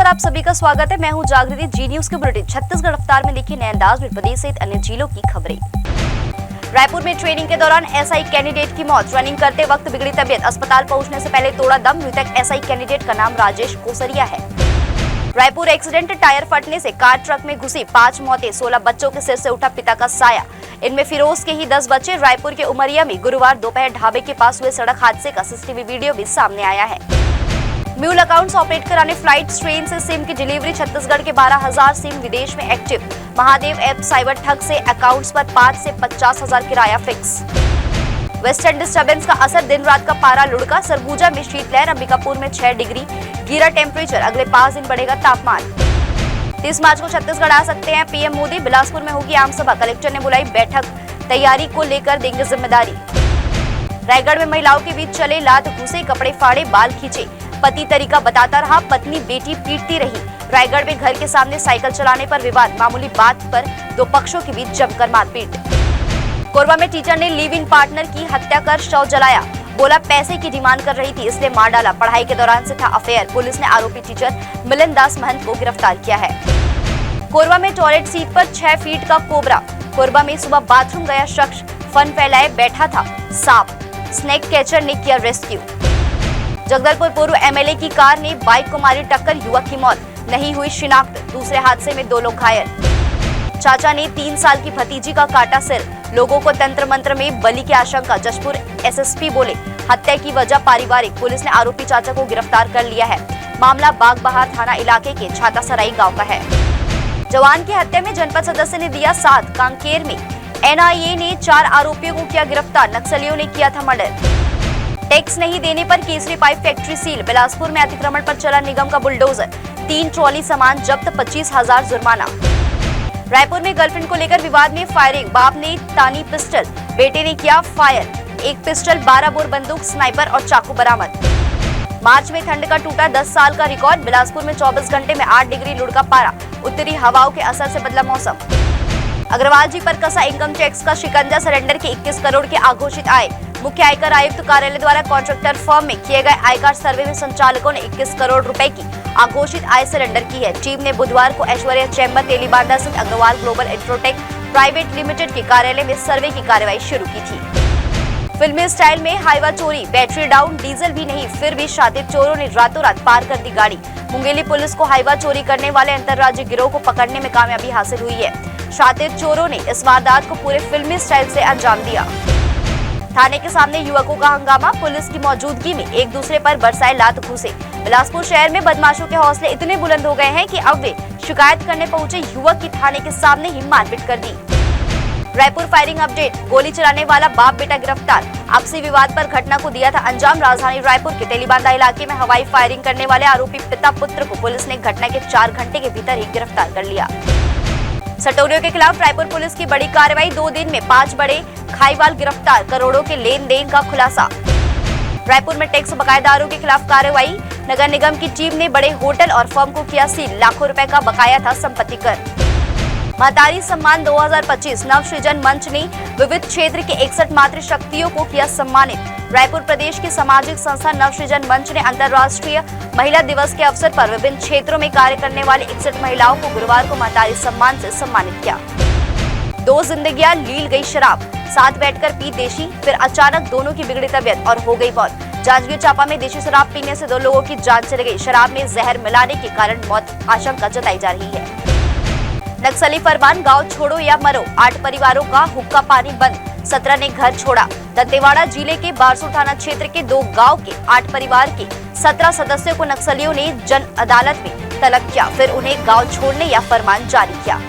नमस्कार, आप सभी का स्वागत है। मैं हूं जागृति। जी न्यूज के बुलेटिन छत्तीसगढ़ रफ्तार में लिखी नए अंदाज में प्रदेश सहित अन्य जिलों की खबरें। रायपुर में ट्रेनिंग के दौरान एसआई कैंडिडेट की मौत। रनिंग करते वक्त बिगड़ी तबियत, अस्पताल पहुंचने से पहले तोड़ा दम। मृतक एसआई कैंडिडेट का नाम राजेश कोसरिया है। रायपुर एक्सीडेंट, टायर फटने से कार ट्रक में घुसी, 5 मौतें, 16 बच्चों के सिर से उठा पिता का साया। इनमें फिरोज के ही 10 बच्चे। रायपुर के उमरिया में गुरुवार दोपहर ढाबे के पास हुए सड़क हादसे का सीसीटीवी वीडियो भी सामने आया है। म्यूल अकाउंट्स ऑपरेट कराने फ्लाइट ट्रेन से सिम की डिलीवरी। छत्तीसगढ़ के 12,000 सिम विदेश में एक्टिव। महादेव ऐप साइबर ठग से अकाउंट्स पर 5 से 50,000 किराया फिक्स। वेस्टर्न डिस्टर्बेंस का असर, दिन रात का पारा लुढ़का। सरगुजा में शीतलहर, अंबिकापुर में 6 डिग्री गिरा टेम्परेचर। अगले 5 दिन बढ़ेगा तापमान। 30 मार्च को छत्तीसगढ़ आ सकते हैं पीएम मोदी। बिलासपुर में होगी आम सभा, कलेक्टर ने बुलाई बैठक, तैयारी को लेकर देंगे जिम्मेदारी। रायगढ़ में महिलाओं के बीच चले लात घुसे, कपड़े फाड़े, बाल खींचे। पति तरीका बताता रहा, पत्नी बेटी पीटती रही। रायगढ़ में घर के सामने साइकिल चलाने पर विवाद, मामूली बात पर दो पक्षों के बीच जमकर मारपीट। कोरबा में टीचर ने लिव इन पार्टनर की हत्या कर शव जलाया। बोला पैसे की डिमांड कर रही थी इसलिए मार डाला। पढ़ाई के दौरान से था अफेयर। पुलिस ने आरोपी टीचर मिलन दास महंत को गिरफ्तार किया है। कोरबा में टॉयलेट सीट पर 6 फीट का कोबरा। कोरबा में सुबह बाथरूम गया शख्स, फन फैलाए बैठा था सांप। स्नेक कैचर ने किया रेस्क्यू। जगदलपुर पूर्व एमएलए की कार ने बाइक को मारी टक्कर, युवक की मौत, नहीं हुई शिनाख्त। दूसरे हादसे में 2 लोग घायल। चाचा ने 3 साल की भतीजी का काटा सिर, लोगों को तंत्र मंत्र में बलि की आशंका। जशपुर एसएसपी बोले हत्या की वजह पारिवारिक। पुलिस ने आरोपी चाचा को गिरफ्तार कर लिया है। मामला बागबहार थाना इलाके के छातासराई गांव का है। जवान की हत्या में जनपद सदस्य ने दिया साथ। कांकेर में एनआईए ने 4 आरोपियों को किया गिरफ्तार, नक्सलियों ने किया था मर्डर। टैक्स नहीं देने पर Kesari pipe factory seal. Bilaspur में अतिक्रमण पर चला निगम का बुलडोजर, 3 ट्रॉली सामान जब्त, 25,000 जुर्माना। रायपुर में गर्लफ्रेंड को लेकर विवाद में फायरिंग, बाप ने तानी पिस्टल, बेटे ने किया फायर। 1 पिस्टल, 12 बोर बंदूक, स्नाइपर और चाकू बरामद। मार्च में ठंड का टूटा 10 साल का रिकॉर्ड। बिलासपुर में 24 घंटे में 8 डिग्री लुढ़का पारा। उत्तरी हवाओं के असर से बदला मौसम। अग्रवाल जी पर कसा इनकम टैक्स का शिकंजा, सरेंडर के 21 करोड़ के आघोषित आय। मुख्य आयकर आयुक्त कार्यालय द्वारा कॉन्ट्रैक्टर फर्म में किए गए आयकर सर्वे में संचालकों ने 21 करोड़ रुपए की आघोषित आय सरेंडर की है। टीम ने बुधवार को ऐश्वर्या चैम्बर, तेलीबांधा स्थित अग्रवाल ग्लोबल इंट्रोटेक प्राइवेट लिमिटेड के कार्यालय में सर्वे की कार्रवाई शुरू की थी। फिल्मी स्टाइल में हाईवा चोरी, बैटरी डाउन, डीजल भी नहीं, फिर भी शातिर चोरों ने रातों रात पार कर दी गाड़ी। मुंगेली पुलिस को हाईवा चोरी करने वाले अंतर्राज्यीय गिरोह को पकड़ने में कामयाबी हासिल हुई है। शातिर चोरों ने इस वारदात को पूरे फिल्मी स्टाइल से अंजाम दिया। थाने के सामने युवकों का हंगामा, पुलिस की मौजूदगी में एक दूसरे पर बरसाए लात घूसे। बिलासपुर शहर में बदमाशों के हौसले इतने बुलंद हो गए हैं कि अब वे शिकायत करने पहुंचे युवक की थाने के सामने ही मारपीट कर दी। रायपुर फायरिंग अपडेट, गोली चलाने वाला बाप बेटा गिरफ्तार। आपसी विवाद पर घटना को दिया था अंजाम। राजधानी रायपुर के तेलीबांधा इलाके में हवाई फायरिंग करने वाले आरोपी पिता पुत्र को पुलिस ने घटना के 4 घंटे के भीतर ही गिरफ्तार कर लिया। सटोरियों के खिलाफ रायपुर पुलिस की बड़ी कार्रवाई, 2 दिन में 5 बड़े खाईवाल गिरफ्तार, करोड़ों के लेन देन का खुलासा। रायपुर में टैक्स बकायेदारों के खिलाफ कार्रवाई, नगर निगम की टीम ने बड़े होटल और फर्म को किया सील, लाखों रुपए का बकाया था संपत्ति कर। महतारी सम्मान 2025, नवसृजन मंच ने विविध क्षेत्र के 61 मातृशक्तियों को किया सम्मानित। रायपुर प्रदेश की सामाजिक संस्था नवसृजन मंच ने अंतर्राष्ट्रीय महिला दिवस के अवसर पर विभिन्न क्षेत्रों में कार्य करने वाली 61 महिलाओं को गुरुवार को महतारी सम्मान से सम्मानित किया। 2 जिंदगियां लील गई शराब, साथ बैठकर पी देशी, फिर अचानक दोनों की बिगड़ी तबियत और हो गई मौत। जांजगीर चांपा में देशी शराब पीने से 2 लोगों की जान चली गई। शराब में जहर मिलाने के कारण मौत आशंका जताई जा रही है। नक्सली फरमान, गांव छोड़ो या मरो, 8 परिवारों का हुक्का पानी बंद, 17 ने घर छोड़ा। दंतेवाड़ा जिले के बारसूर थाना क्षेत्र के 2 गांव के 8 परिवार के 17 सदस्यों को नक्सलियों ने जन अदालत में तलब किया, फिर उन्हें गांव छोड़ने या फरमान जारी किया।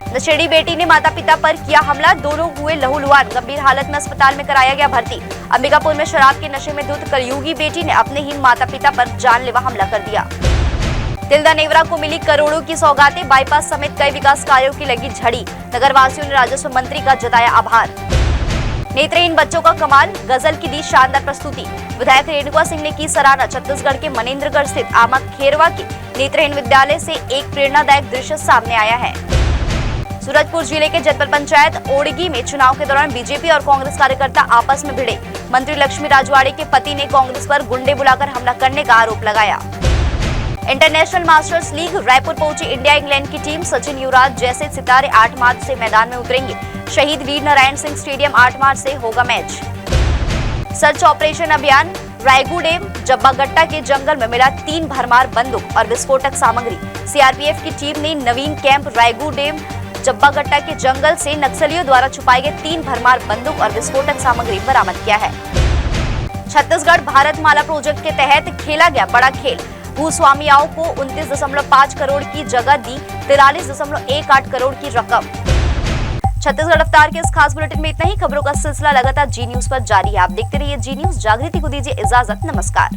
नशेड़ी बेटी ने माता पिता पर किया हमला, दोनों हुए लहूलुहान, गंभीर हालत में अस्पताल में कराया गया भर्ती। अंबिकापुर में शराब के नशे में धुत कलयुगी बेटी ने अपने ही माता पिता पर जानलेवा हमला कर दिया। तिल्दा नेवरा को मिली करोड़ों की सौगातें, बाईपास समेत कई विकास कार्यों की लगी झड़ी। नगरवासियों ने राजस्व मंत्री का जताया आभार। नेत्रहीन बच्चों का कमाल, गजल की दी शानदार प्रस्तुति, विधायक रेणुका सिंह ने की सराहना। छत्तीसगढ़ के मनेन्द्रगढ़ स्थित आमा खेरवा के नेत्रहीन विद्यालय से एक प्रेरणादायक दृश्य सामने आया है। सूरजपुर जिले के जनपद पंचायत ओड़गी में चुनाव के दौरान बीजेपी और कांग्रेस कार्यकर्ता आपस में भिड़े। मंत्री लक्ष्मी राजवाड़े के पति ने कांग्रेस पर गुंडे बुलाकर हमला करने का आरोप लगाया। इंटरनेशनल मास्टर्स लीग रायपुर पहुंची इंडिया इंग्लैंड की टीम। सचिन, युवराज जैसे सितारे 8 मार्च से मैदान में उतरेंगे। शहीद वीर नारायण सिंह स्टेडियम 8 मार्च से होगा मैच। सर्च ऑपरेशन अभियान। रायगू डैम जब्बागट्टा के जंगल में मिला 3 भरमार बंदूक और विस्फोटक सामग्री। सीआरपीएफ की टीम ने नवीन कैंप रायगू डैम जब्बागट्टा के जंगल से नक्सलियों द्वारा छुपाए गए 3 भरमार बंदूक और विस्फोटक सामग्री बरामद किया है। छत्तीसगढ़ भारतमाला प्रोजेक्ट के तहत खेला गया बड़ा खेल। भूस्वामियों को 29.5 करोड़ की जगह दी 43.18 करोड़ की रकम। छत्तीसगढ़ रफ्तार के इस खास बुलेटिन में इतना ही। खबरों का सिलसिला लगातार जी न्यूज पर जारी है। आप देखते रहिए जी न्यूज। जागृति को दीजिए इजाजत। नमस्कार।